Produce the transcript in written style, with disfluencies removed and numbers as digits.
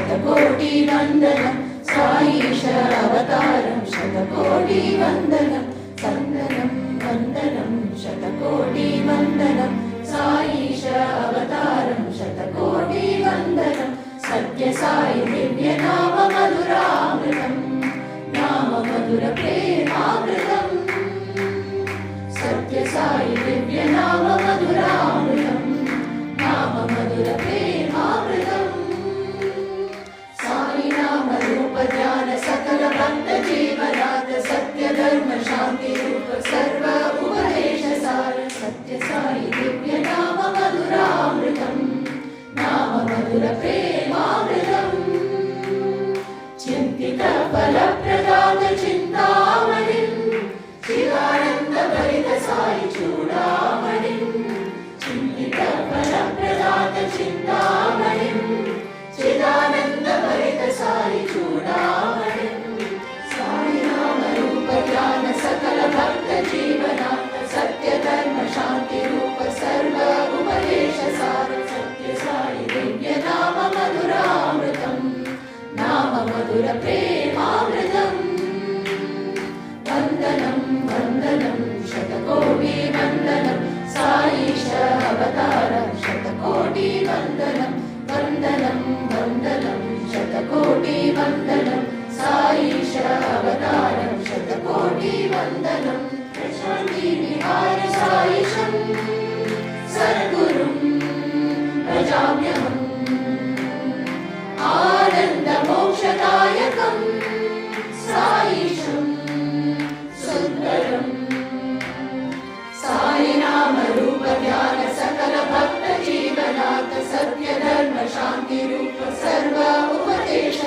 शतकोटिवन्दनं साईश अवतारं शतकोटिवन्दनं वन्दनं वन्दनं शतकोटिवन्दनं साईश अवतारं शतकोटिवन्दनं सत्यसाई दिव्यनाम मधुरामृतं नाम मधुरप्रेमामृतं सत्यसाई दिव्यनाम मधुरामृतं नाम मधुरप्रेमामृतं साई नाम रूप ध्यान सकल भक्त जीवनाथ सत्य धर्म शांति रूप सर्व उपदेश सार सत्यसाई दिव्यनाम मधुरामृतं नाम मधुरप्रेमामृतं चिन्तित फलप्रदात चिन्तामणिं चिदानन्दभरित साई चूडामणिं चिन्तित फलप्रदात चिन्तामणिं चिदानन्दभरित साई चूडामणिं साई नाम रूप ध्यान सकल भक्त जीवनाथ सत्य धर्म शांति रूप सर्व उपदेश सार सत्य साई दिव्य नाम मधुरामृतं नाम मधुरप्रेमामृतं वन्दनं वन्दनं शतकोटिवन्दनं साईश अवतारं शतकोटिवन्दनं वन्दनं वन्दनं शतकोटिवन्दनं साईश अवतारं शतकोटिवन्दनं प्रशान्तिविहार साईशं सद्गुरुं भजाम्यहम् आनन्दमोक्षदायकं साईशं सुन्दरं साई नाम रूप ध्यान सकल भक्त जीवनाथ सत्य धर्म शांति रूप सर्व उपदेश